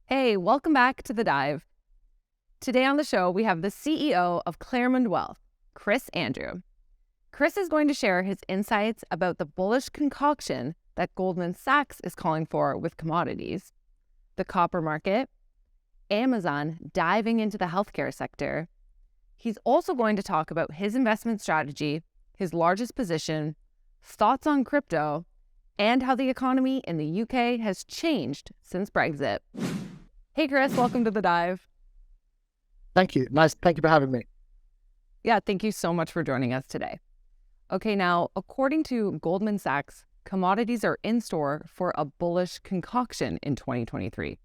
Hey, welcome back to The Dive. Today on the show, we have the CEO of Clarmond Wealth, Chris Andrew. Chris is going to share his insights about the bullish concoction that Goldman Sachs is calling for with commodities, the copper market, Amazon diving into the healthcare sector. He's also going to talk about his investment strategy, his largest position, thoughts on crypto, and how the economy in the UK has changed since Brexit. Hey, Chris, welcome to The Dive. Thank you. Thank you for having me. Yeah, thank you so much for joining us today. Okay, now, according to Goldman Sachs, commodities are in store for a bullish concoction in 2023.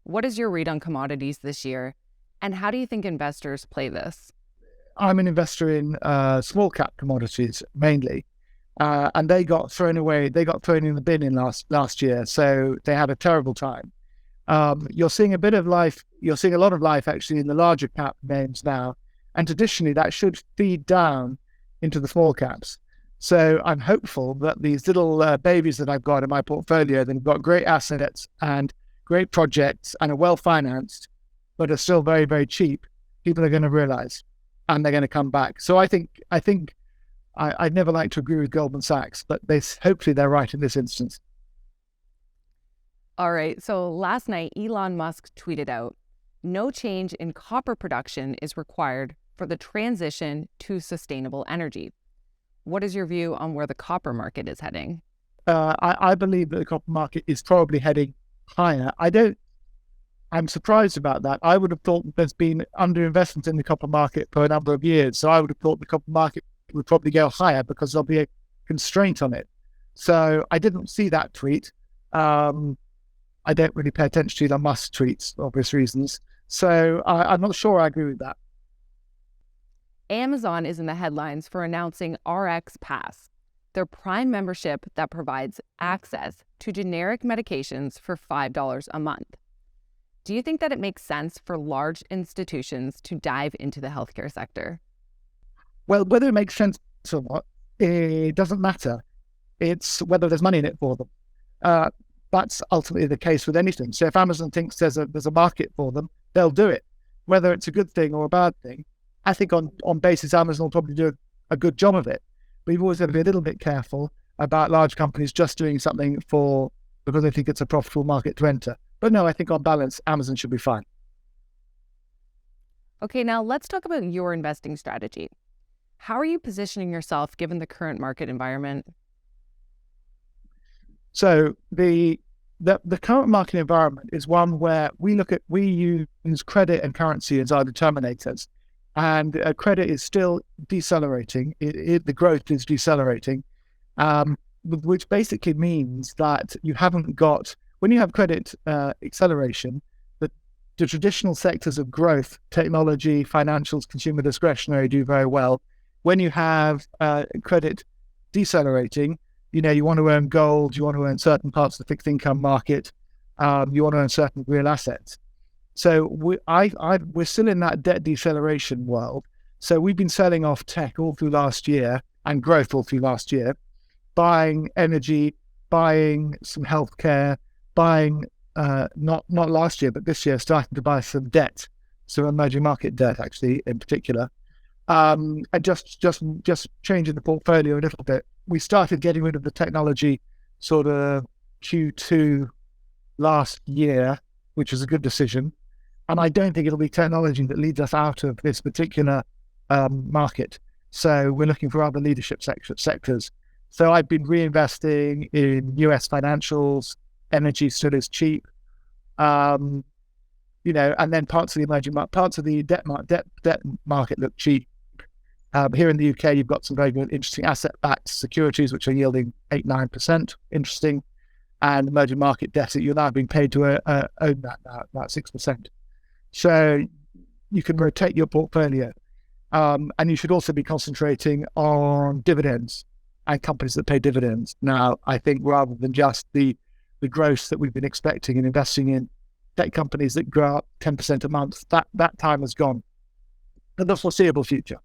What is your read on commodities this year, and how do you think investors play this? I'm an investor in small cap commodities mainly, and they got thrown away. They got thrown in the bin in last year, so they had a terrible time. You're seeing a bit of life. You're seeing a lot of life actually in the larger cap names now, and traditionally that should feed down into the small caps. So I'm hopeful that these little babies that I've got in my portfolio that have got great assets and great projects and are well financed, but are still very, very cheap, people are going to realize, and they're going to come back. So I'd never like to agree with Goldman Sachs, but hopefully they're right in this instance. All right, so last night, Elon Musk tweeted out, "No change in copper production is required for the transition to sustainable energy." What is your view on where the copper market is heading? I believe that the copper market is probably heading higher. I'm surprised about that. I would have thought that there's been underinvestment in the copper market for a number of years. So I would have thought the copper market would probably go higher because there'll be a constraint on it. So I didn't see that tweet. I don't really pay attention to Elon Musk tweets for obvious reasons. So I'm not sure I agree with that. Amazon is in the headlines for announcing RX Pass, their Prime membership that provides access to generic medications for $5 a month. Do you think that it makes sense for large institutions to dive into the healthcare sector? Well, whether it makes sense or not, it doesn't matter. It's whether there's money in it for them. That's ultimately the case with anything. So if Amazon thinks there's a market for them, they'll do it. Whether it's a good thing or a bad thing, I think on basis Amazon will probably do a good job of it. But you've always got to be a little bit careful about large companies just doing something because they think it's a profitable market to enter. But no, I think on balance, Amazon should be fine. Okay, now let's talk about your investing strategy. How are you positioning yourself given the current market environment? So the current market environment is one where we use credit and currency as our determinators, and credit is still decelerating. The growth is decelerating, which basically means that you haven't got, when you have credit acceleration, the traditional sectors of growth, technology, financials, consumer discretionary do very well. When you have credit decelerating, you want to earn gold, you want to earn certain parts of the fixed income market, you want to earn certain real assets. So we're still in that debt deceleration world. So we've been selling off tech all through last year and growth all through last year, buying energy, buying some healthcare, buying not last year, but this year starting to buy some debt, some emerging market debt actually in particular, and just changing the portfolio a little bit. We started getting rid of the technology sort of Q2 last year, which was a good decision. And I don't think it'll be technology that leads us out of this particular market. So we're looking for other leadership sectors. So I've been reinvesting in US financials, energy still is cheap, and then parts of the emerging market, parts of the debt market look cheap. Here in the UK, you've got some very good, interesting asset-backed securities, which are yielding 8-9%, interesting, and emerging market debt that you're now being paid to own that now, about 6%. So you can rotate your portfolio, and you should also be concentrating on dividends and companies that pay dividends. Now, I think rather than just the growth that we've been expecting and investing in tech companies that grow up 10% a month, that time has gone in the foreseeable future.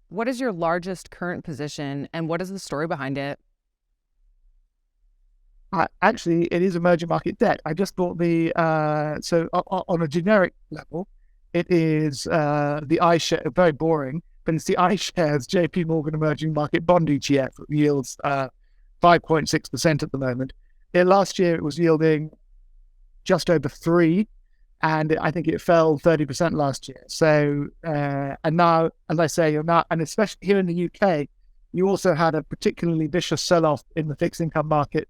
What is your largest current position and what is the story behind it? Actually, it is emerging market debt. I just bought on a generic level, it is the iShares, very boring, but it's the iShares JP Morgan Emerging Market Bond ETF. It yields 5.6% at the moment. Last year, it was yielding just over 3%, and I think it fell 30% last year. So, and now, as I say, and especially here in the UK, you also had a particularly vicious sell-off in the fixed income market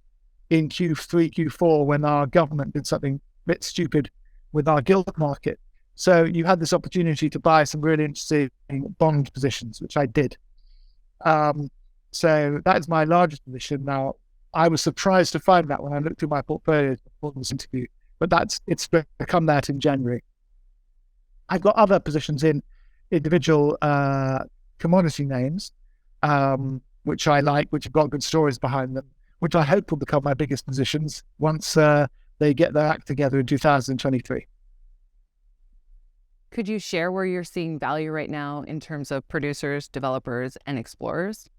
in Q3, Q4, when our government did something a bit stupid with our gilt market. So you had this opportunity to buy some really interesting bond positions, which I did. So that is my largest position. Now, I was surprised to find that when I looked through my portfolios before this interview, but it's become that in January. I've got other positions in individual commodity names, which I like, which have got good stories behind them, which I hope will become my biggest positions once they get their act together in 2023. Could you share where you're seeing value right now in terms of producers, developers, and explorers?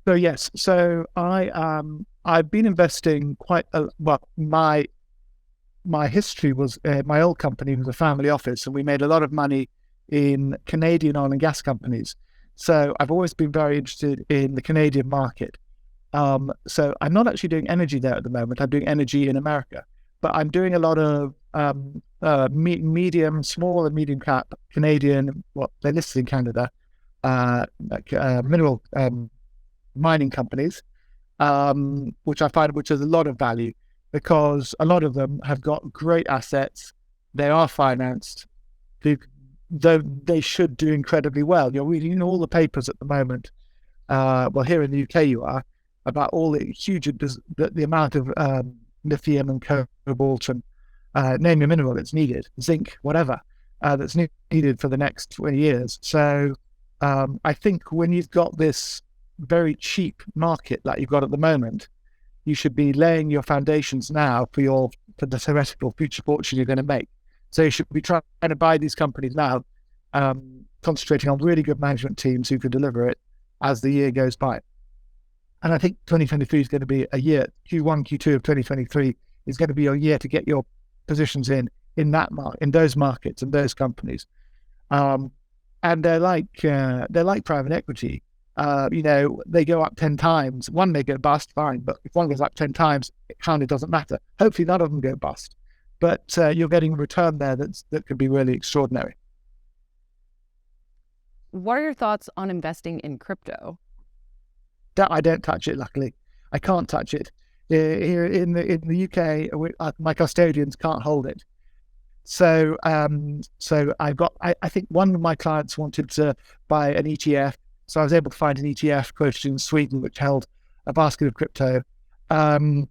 So yes, I've been investing quite well. My history was my old company was a family office, and we made a lot of money in Canadian oil and gas companies. So I've always been very interested in the Canadian market. So I'm not actually doing energy there at the moment. I'm doing energy in America, but I'm doing a lot of small and medium cap Canadian. Well, they're listed in Canada, mineral mining companies, which I find has a lot of value because a lot of them have got great assets. They are financed. They should do incredibly well. You're reading all the papers at the moment. Well, here in the UK, you are about all the huge the amount of lithium and cobalt and name your mineral that's needed, zinc, whatever, that's needed for the next 20 years. So I think when you've got this very cheap market like you've got at the moment, you should be laying your foundations now for the theoretical future fortune you're going to make. So you should be trying to buy these companies now, concentrating on really good management teams who can deliver it as the year goes by. And I think 2023 is going to be a year. Q1, Q2 of 2023 is going to be a year to get your positions in those markets and those companies. And they're like private equity. They go up 10 times. One may go bust, fine, but if one goes up 10 times, it kind of doesn't matter. Hopefully none of them go bust, but you're getting a return there that could be really extraordinary. What are your thoughts on investing in crypto? I don't touch it, luckily. I can't touch it. Here in the UK, my custodians can't hold it. So I think one of my clients wanted to buy an ETF. So I was able to find an ETF quoted in Sweden, which held a basket of crypto. I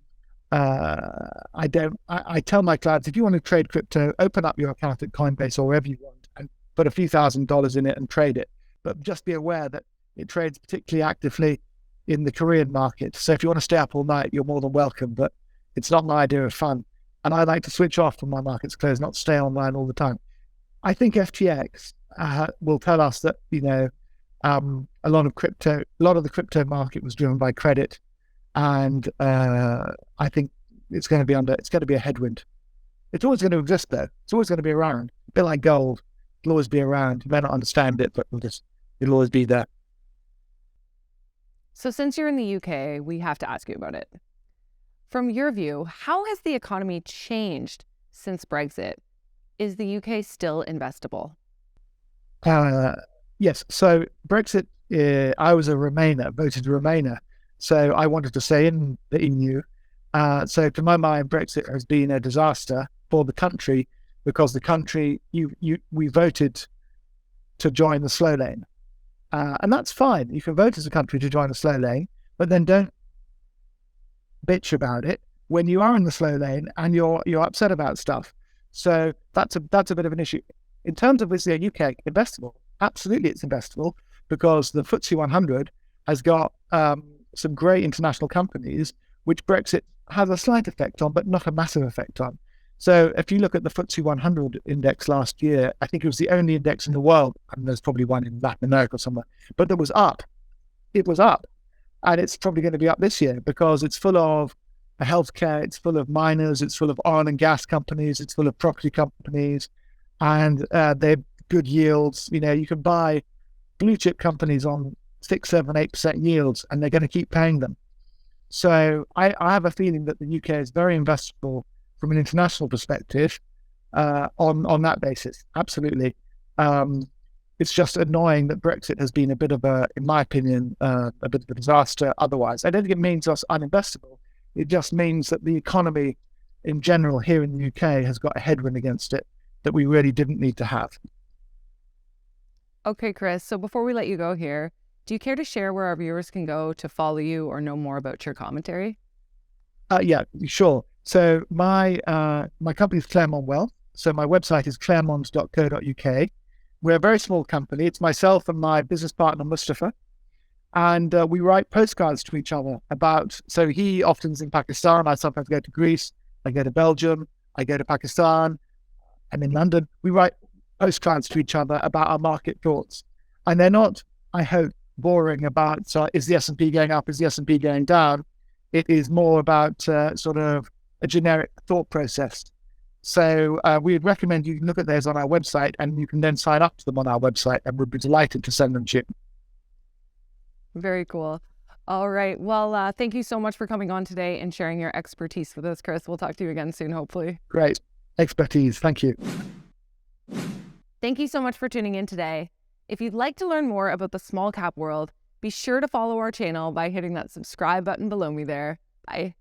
tell my clients, if you want to trade crypto, open up your account at Coinbase or wherever you want and put a few $1,000s in it and trade it. But just be aware that it trades particularly actively in the Korean market. So if you want to stay up all night, you're more than welcome, but it's not my idea of fun. And I like to switch off when my market's closed, not stay online all the time. I think FTX will tell us that, a lot of the crypto market was driven by credit. And I think it's going to be a headwind. It's always going to exist though. It's always going to be around. A bit like gold. It'll always be around. You may not understand it, but it'll always be there. So since you're in the UK, we have to ask you about it. From your view, how has the economy changed since Brexit? Is the UK still investable? Yes. So Brexit, I was a Remainer, voted Remainer. So I wanted to stay in the EU. So to my mind, Brexit has been a disaster for the country because the country, we voted to join the slow lane. And that's fine. You can vote as a country to join the slow lane, but then don't bitch about it when you are in the slow lane and you're upset about stuff. So that's a bit of an issue. In terms of is the UK investable? Absolutely, it's investable because the FTSE 100 has got some great international companies, which Brexit has a slight effect on, but not a massive effect on. So if you look at the FTSE 100 index last year, I think it was the only index in the world, and there's probably one in Latin America or somewhere, but that was up. It was up. And it's probably going to be up this year because it's full of healthcare, it's full of miners, it's full of oil and gas companies, it's full of property companies, and they're good yields. You can buy blue chip companies on 6, 7, 8% yields, and they're going to keep paying them. So I have a feeling that the UK is very investable from an international perspective on that basis. Absolutely. It's just annoying that Brexit has been a bit of in my opinion, a bit of a disaster otherwise. I don't think it means us uninvestable. It just means that the economy in general here in the UK has got a headwind against it that we really didn't need to have. Okay, Chris. So before we let you go here, do you care to share where our viewers can go to follow you or know more about your commentary? Yeah, sure. So my company is Clarmond Wealth. So my website is claremond.co.uk. We're a very small company. It's myself and my business partner, Mustafa. And we write postcards to each other so he often's in Pakistan. I sometimes go to Greece. I go to Belgium. I go to Pakistan. I'm in London. We write postcards to each other about our market thoughts. And they're not, I hope, boring about is the S&P going up, is the S&P going down. It is more about sort of a generic thought process. So we would recommend you look at those on our website, and you can then sign up to them on our website, and we'd be delighted to send them to you. Very cool. All right. Well, thank you so much for coming on today and sharing your expertise with us, Chris. We'll talk to you again soon, hopefully. Great. Expertise. Thank you. Thank you so much for tuning in today. If you'd like to learn more about the small cap world, be sure to follow our channel by hitting that subscribe button below me there. Bye.